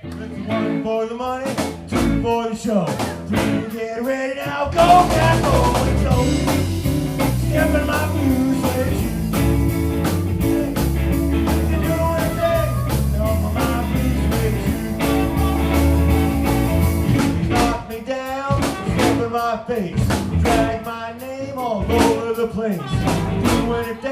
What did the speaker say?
One for the money, two for the show. Three, get ready now, go back home and go. Step in my blues with you. You can do anything, step in my blues with you. Knock me down, step in my face. Drag my name all over the place. Do anything.